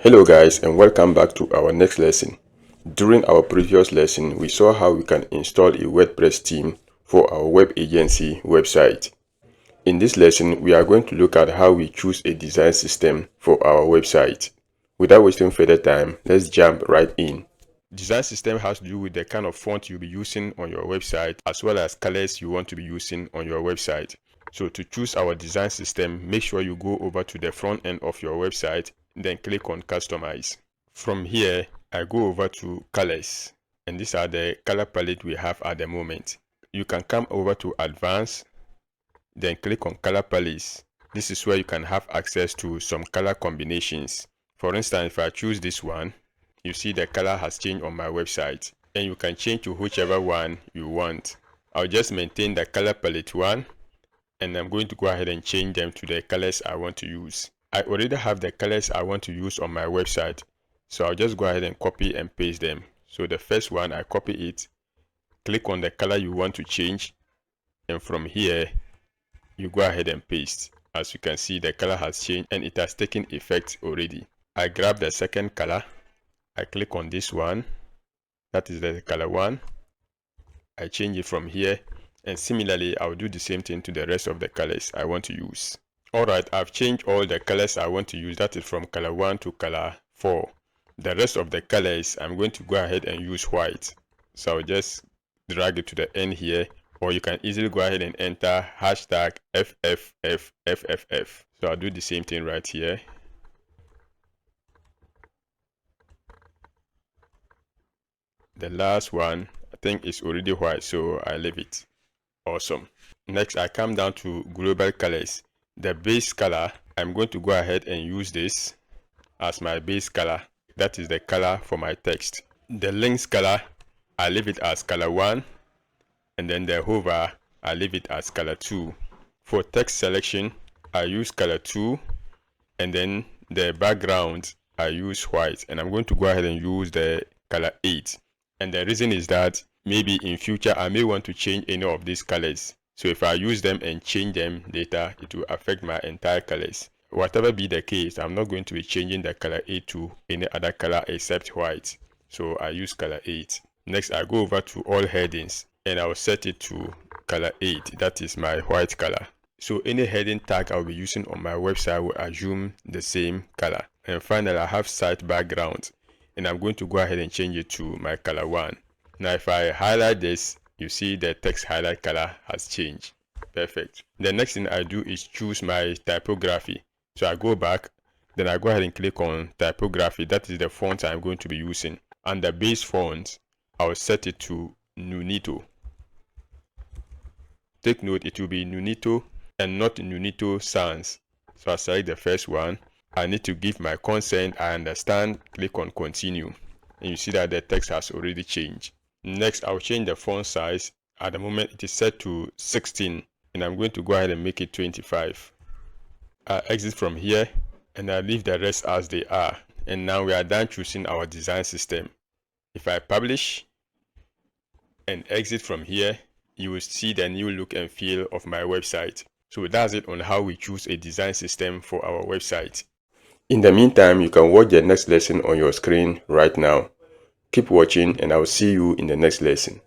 Hello guys, and welcome back to our next lesson. During our previous lesson, we saw how we can install a WordPress theme for our web agency website. In this lesson, we are going to look at how we choose a design system for our website. Without wasting further time, let's jump right in. Design system has to do with the kind of font you'll be using on your website, as well as colors you want to be using on your website. So to choose our design system, make sure you go over to the front end of your website, then click on Customize. From here, I go over to Colors, and these are the color palette we have at the moment. You can come over to Advanced, then click on Color Palettes. This is where you can have access to some color combinations. For instance, if I choose this one, you see the color has changed on my website, and you can change to whichever one you want. I'll just maintain the color palette one, and I'm going to go ahead and change them to the colors I want to use. I already have the colors I want to use on my website, so I'll just go ahead and copy and paste them. So the first one, I copy it, click on the color you want to change, and from here you go ahead and paste. As you can see, the color has changed and it has taken effect already. I grab the second color, I click on this one, that is the color one, I change it from here, and similarly I'll do the same thing to the rest of the colors I want to use. Alright, I've changed all the colors I want to use, that is from color 1 to color 4. The rest of the colors, I'm going to go ahead and use white. So I'll just drag it to the end here, or you can easily go ahead and enter hashtag FFFFFF. So I'll do the same thing right here. The last one, I think it's already white, so I leave it. Awesome. Next, I come down to global colors. The base color, I'm going to go ahead and use this as my base color. That is the color for my text. The links color, I leave it as color 1, and then the hover, I leave it as color 2. For text selection, I use color 2, and then the background, I use white, and I'm going to go ahead and use the color 8. And the reason is that maybe in future I may want to change any of these colors. So if I use them and change them later, it will affect my entire colors. Whatever be the case, I'm not going to be changing the color 8 to any other color except white. So I use color 8. Next, I go over to all headings and I'll set it to color 8. That is my white color. So any heading tag I'll be using on my website will assume the same color. And finally, I have site background, and I'm going to go ahead and change it to my color 1. Now if I highlight this, you see the text highlight color has changed. Perfect. The next thing I do is choose my typography. So I go back, then I go ahead and click on typography. That is the font I'm going to be using. And the base font, I'll set it to Nunito. Take note, it will be Nunito and not Nunito Sans. So I select the first one. I need to give my consent. I understand. Click on continue. And you see that the text has already changed. Next, I'll change the font size. At the moment, it is set to 16, and I'm going to go ahead and make it 25. I exit from here, and I leave the rest as they are. And now we are done choosing our design system. If I publish and exit from here, you will see the new look and feel of my website. So that's it on how we choose a design system for our website. In the meantime, you can watch the next lesson on your screen right now. Keep watching, and I will see you in the next lesson.